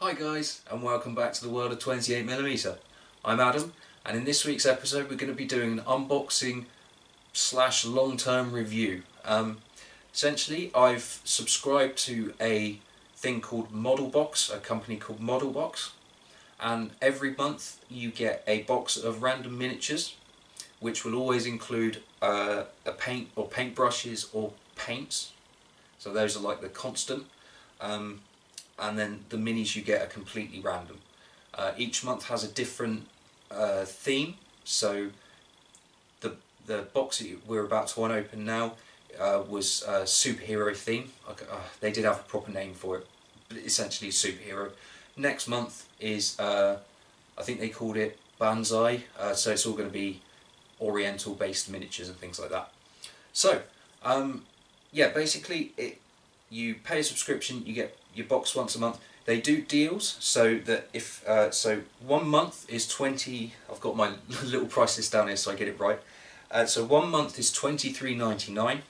Hi guys, and welcome back to the world of 28mm. I'm Adam, and in this week's episode we're going to be doing an unboxing slash long-term review. Essentially, I've subscribed to a thing called ModelBox, a company called ModelBox, and every month you get a box of random miniatures, which will always include a paint or paintbrushes or paints. So those are like the constant. And then the minis you get are completely random. Each month has a different theme, so the box that we're about to open now was a superhero theme. They did have a proper name for it, but essentially superhero. Next month is, I think they called it Banzai, so it's all going to be Oriental based miniatures and things like that. So, yeah, basically you pay a subscription, you get your box once a month. They do deals so that if so 1 month is 20. I've got my little price list down here so I get it right. So 1 month is £23.99,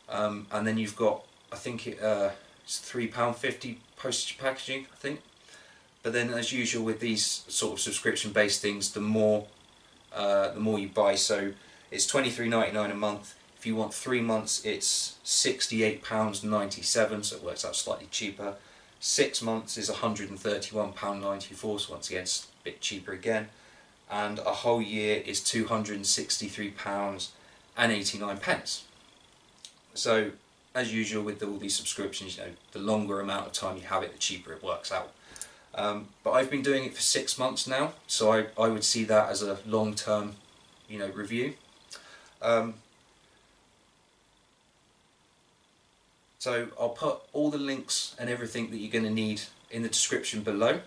and then you've got, I think it's £3.50 postage packaging, I think. But then, as usual with these sort of subscription-based things, the more you buy. So it's £23.99 a month. If you want 3 months, it's £68.97, so it works out slightly cheaper. 6 months is £131.94, so once again, it's a bit cheaper again. And a whole year is £263.89. So, as usual with all these subscriptions, you know, the longer amount of time you have it, the cheaper it works out. But I've been doing it for 6 months now, so I would see that as a long-term, you know, review. So I'll put all the links and everything that you're going to need in the description below.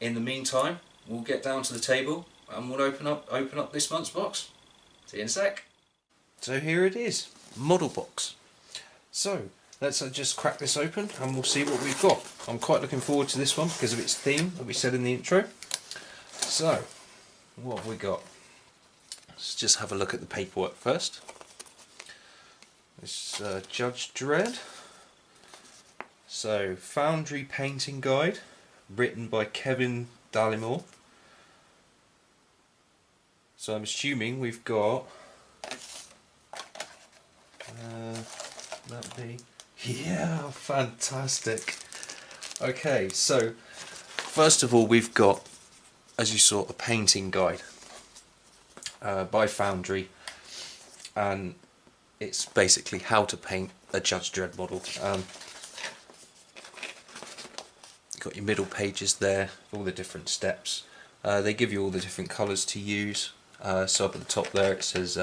In the meantime, we'll get down to the table and we'll open up this month's box. See you in a sec. So here it is, ModelBox. So let's just crack this open and we'll see what we've got. I'm quite looking forward to this one because of its theme that we said in the intro. So what have we got? Let's just have a look at the paperwork first. This is Judge Dredd. So, Foundry Painting Guide, written by Kevin Dallimore. So I'm assuming we've got that be, yeah, fantastic. Okay, so first of all we've got, as you saw, a painting guide by Foundry, and it's basically how to paint a Judge Dredd model. You've got your middle pages there, all the different steps. They give you all the different colours to use. So up at the top there it says,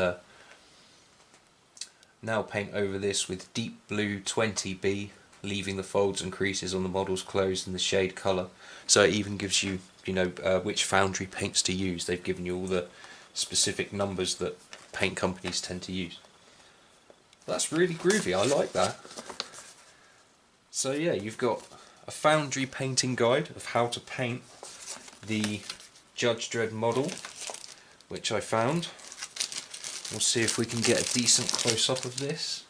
now paint over this with deep blue 20B, leaving the folds and creases on the model's clothes in the shade colour. So it even gives you, you know, which Foundry paints to use. They've given you all the specific numbers that paint companies tend to use. That's really groovy, I like that. So yeah, you've got a Foundry painting guide of how to paint the Judge Dredd model, which I found. We'll see if we can get a decent close-up of this.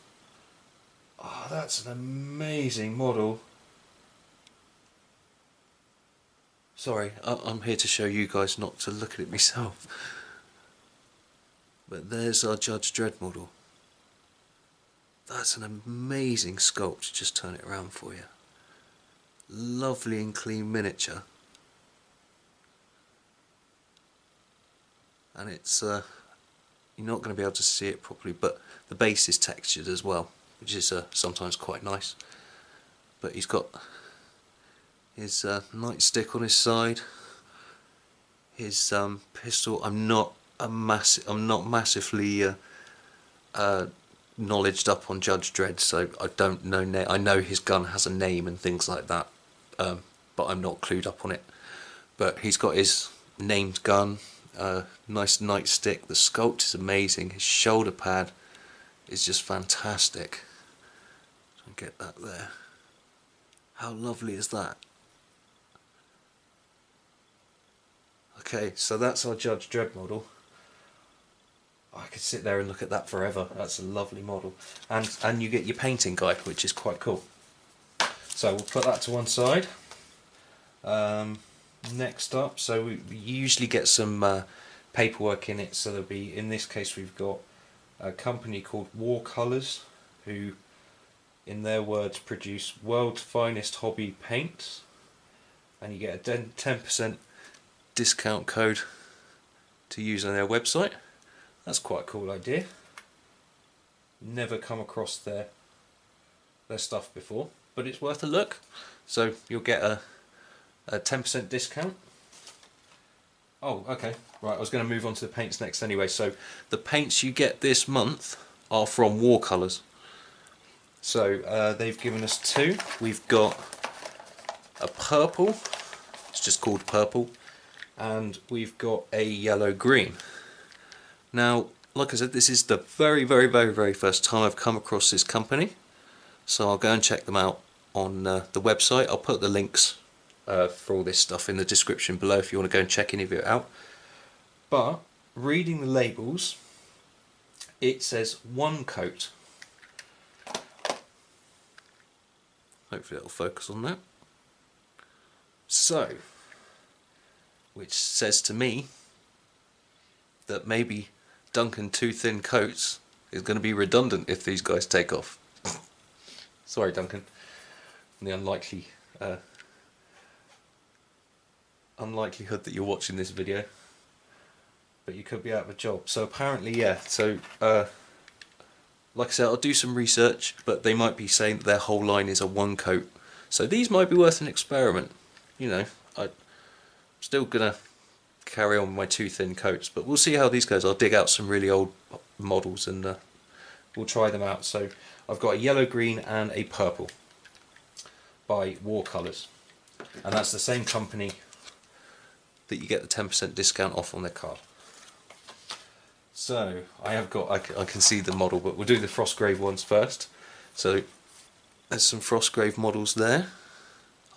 Oh, that's an amazing model. Sorry, I'm here to show you guys, not to look at it myself. But there's our Judge Dredd model. That's an amazing sculpt. Just turn it around for you. Lovely and clean miniature. And it's, you're not going to be able to see it properly, but the base is textured as well, which is sometimes quite nice. But he's got his nightstick on his side, his pistol. I'm not massively knowledged up on Judge Dredd, so I don't know. I know his gun has a name and things like that, but I'm not clued up on it. But he's got his named gun, nice nightstick. The sculpt is amazing. His shoulder pad is just fantastic. So get that there. How lovely is that? Okay, so that's our Judge Dredd model. I could sit there and look at that forever. That's a lovely model. And you get your painting guide, which is quite cool. So we'll put that to one side. Next up, so we usually get some paperwork in it, so there'll be, in this case we've got a company called WarColours, who in their words produce world's finest hobby paints, and you get a 10% discount code to use on their website. That's quite a cool idea. Never come across their stuff before, but it's worth a look. So you'll get a 10% discount. Oh, okay, right, I was going to move on to the paints next anyway. So the paints you get this month are from WarColours. So they've given us two. We've got a purple, it's just called purple, and we've got a yellow green. Now, like I said, this is the very first time I've come across this company, so I'll go and check them out on the website. I'll put the links for all this stuff in the description below if you want to go and check any of it out. But reading the labels, it says one coat. Hopefully it'll focus on that. So, which says to me that maybe Duncan Two Thin Coats is going to be redundant if these guys take off. Sorry, Duncan. The unlikelihood that you're watching this video, but you could be out of a job. So apparently, yeah. So like I said, I'll do some research, but they might be saying that their whole line is a one coat. So these might be worth an experiment. You know, I'm still gonna carry on with my two thin coats, but we'll see how these goes. I'll dig out some really old models and we'll try them out. So I've got a yellow, green and a purple by WarColours, and that's the same company that you get the 10% discount off on their card. So I have got, I can see the model, but we'll do the Frostgrave ones first. So there's some Frostgrave models there.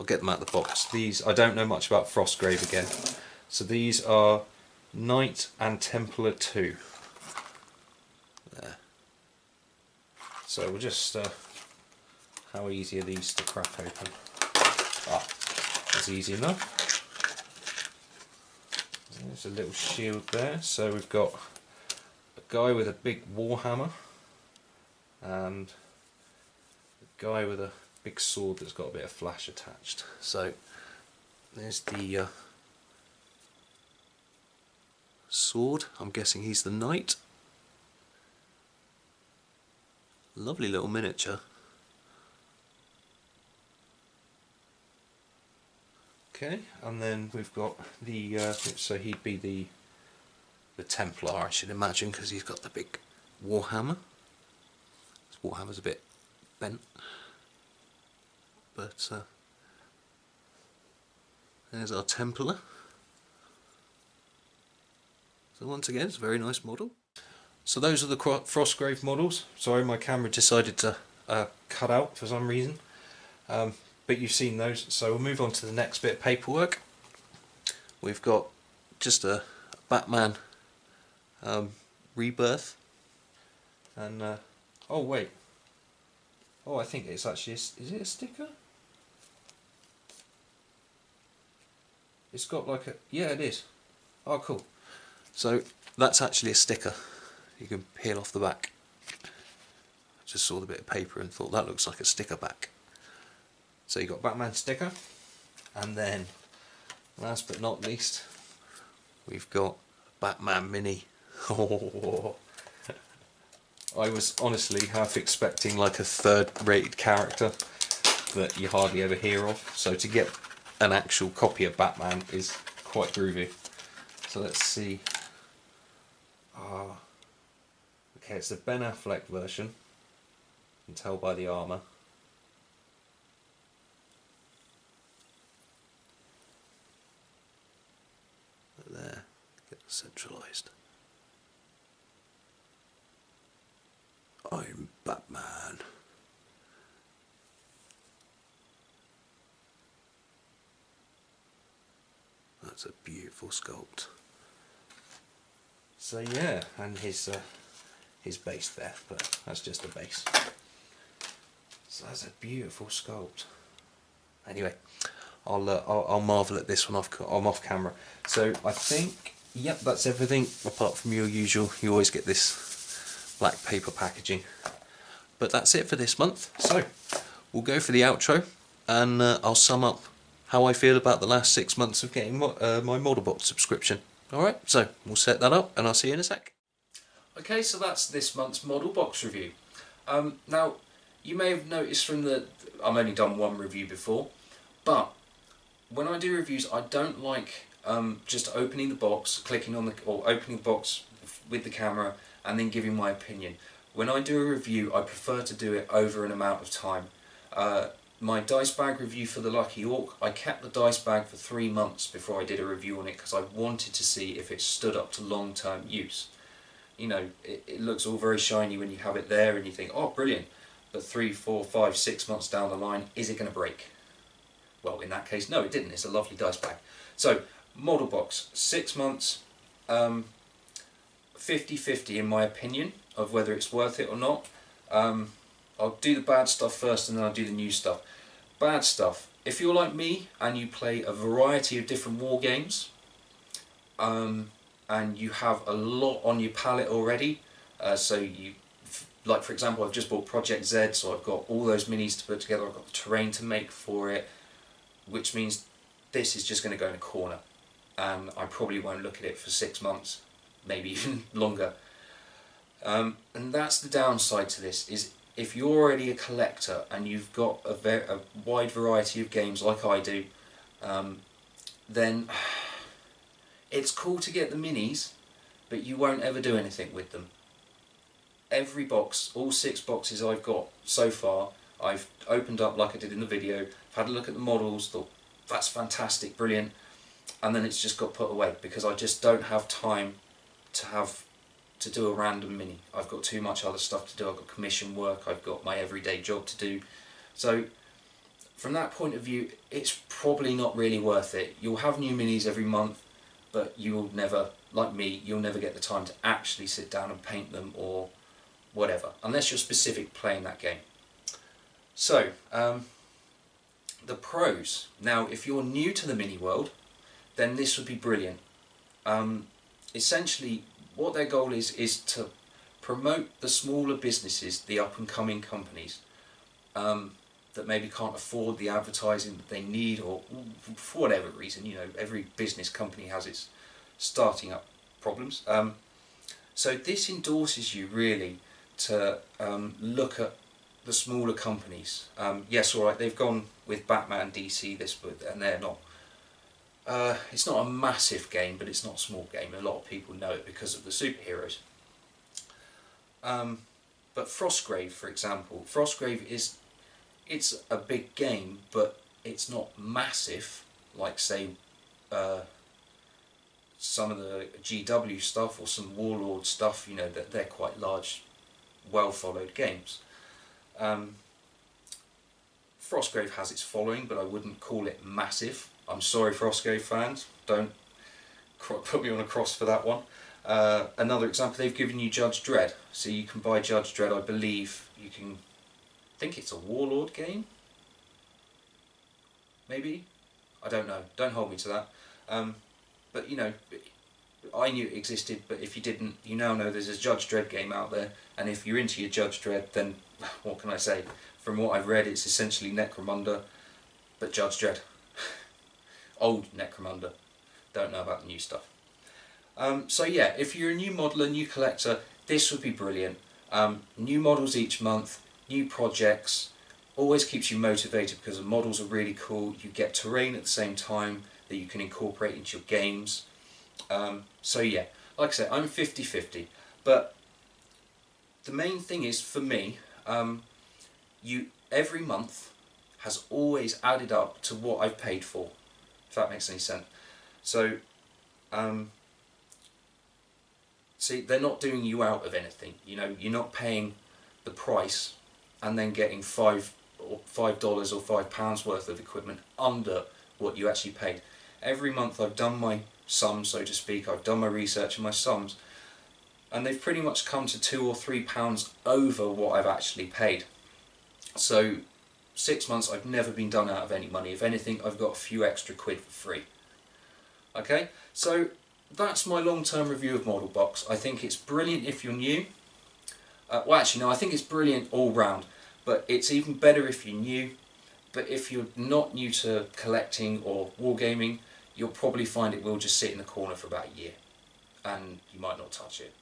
I'll get them out of the box. These, I don't know much about Frostgrave again. So these are Knight and Templar 2. There. So we'll just, how easy are these to crack open? Ah, that's easy enough. There's a little shield there. So we've got a guy with a big warhammer and a guy with a big sword that's got a bit of flash attached. So there's the sword. I'm guessing he's the knight. Lovely little miniature. Okay, and then we've got the so he'd be the Templar, I should imagine, because he's got the big warhammer. His warhammer's a bit bent, but there's our Templar. So once again, it's a very nice model. So those are the Frostgrave models. Sorry, my camera decided to cut out for some reason. But you've seen those, so we'll move on to the next bit of paperwork. We've got just a Batman Rebirth, and oh wait, oh I think it's actually, is it a sticker? It's got like a, yeah it is. Oh cool. So that's actually a sticker. You can peel off the back. I just saw the bit of paper and thought that looks like a sticker back. So you've got Batman sticker, and then last but not least we've got Batman Mini. Oh, I was honestly half expecting like a third-rated character that you hardly ever hear of, so to get an actual copy of Batman is quite groovy. So let's see. Okay, it's the Ben Affleck version, you can tell by the armour. There, get centralised. I'm Batman. That's a beautiful sculpt. So yeah, and his base there, but that's just a base. So that's a beautiful sculpt. Anyway, I'll marvel at this when I'm off camera. So I think, yep, that's everything apart from your usual. You always get this black paper packaging. But that's it for this month. So we'll go for the outro, and I'll sum up how I feel about the last 6 months of getting my model box subscription. Alright, so we'll set that up and I'll see you in a sec. Okay, so that's this month's model box review. Now, you may have noticed from I've only done one review before, but when I do reviews I don't like just opening the box, opening the box with the camera and then giving my opinion. When I do a review I prefer to do it over an amount of time. My dice bag review for the Lucky Orc, I kept the dice bag for 3 months before I did a review on it because I wanted to see if it stood up to long-term use. You know, it looks all very shiny when you have it there and you think, oh brilliant, but 3, 4, 5, 6 months down the line, is it going to break? Well, in that case, no, it didn't. It's a lovely dice bag. So, model box, 6 months, 50-50 in my opinion of whether it's worth it or not. I'll do the bad stuff first and then I'll do the new stuff. Bad stuff. If you're like me and you play a variety of different war games, and you have a lot on your palette already, like for example I've just bought Project Z, so I've got all those minis to put together, I've got the terrain to make for it, which means this is just going to go in a corner and I probably won't look at it for 6 months, maybe even longer. And that's the downside to this, is if you're already a collector and you've got a wide variety of games like I do, then it's cool to get the minis, but you won't ever do anything with them. Every box, all 6 boxes I've got so far, I've opened up like I did in the video, I've had a look at the models, thought that's fantastic, brilliant, and then it's just got put away because I just don't have time to do a random mini. I've got too much other stuff to do, I've got commission work, I've got my everyday job to do. So from that point of view, it's probably not really worth it. You'll have new minis every month, but you'll never, like me, you'll never get the time to actually sit down and paint them or whatever, unless you're specific playing that game. So, the pros. Now, if you're new to the mini world, then this would be brilliant. Essentially, what their goal is to promote the smaller businesses, the up-and-coming companies, that maybe can't afford the advertising that they need, or for whatever reason. You know, every business company has its starting up problems. So this endorses you really to look at the smaller companies. Yes, alright, they've gone with Batman DC and they're not. It's not a massive game, but it's not a small game. A lot of people know it because of the superheroes. But Frostgrave, for example, it's a big game, but it's not massive like, say, some of the GW stuff or some Warlord stuff. You know, that they're quite large, well-followed games. Frostgrave has its following, but I wouldn't call it massive. I'm sorry, Frostgrave fans, don't put me on a cross for that one. Another example, they've given you Judge Dredd, so you can buy Judge Dredd. I believe you can. I think it's a Warlord game, maybe. I don't know. Don't hold me to that. But you know, I knew it existed, but if you didn't, you now know there's a Judge Dredd game out there. And if you're into your Judge Dredd, then what can I say? From what I've read, it's essentially Necromunda, but Judge Dredd. Old Necromunda. Don't know about the new stuff. So yeah, if you're a new modeler, new collector, this would be brilliant. New models each month, new projects, always keeps you motivated because the models are really cool. You get terrain at the same time that you can incorporate into your games. So yeah, like I said, I'm 50-50, but the main thing is, for me, every month has always added up to what I've paid for, if that makes any sense. So, see, they're not doing you out of anything. You know, you're not paying the price and then getting $5 or £5 worth of equipment under what you actually paid. Every month I've done my sums, so to speak. I've done my research and my sums, and they've pretty much come to £2 or £3 over what I've actually paid. So 6 months I've never been done out of any money. If anything, I've got a few extra quid for free. Okay, so that's my long-term review of Model Box. I think it's brilliant if you're new. Well, actually no, I think it's brilliant all round, but it's even better if you're new. But if you're not new to collecting or wargaming, you'll probably find it will just sit in the corner for about a year and you might not touch it.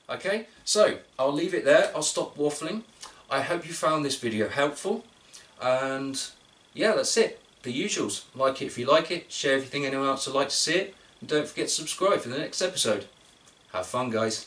Okay, so I'll leave it there. I'll stop waffling. I hope you found this video helpful, and yeah, that's it. The usuals. Like it if you like it, share if you think anyone else would like to see it, and don't forget to subscribe for the next episode. Have fun, guys.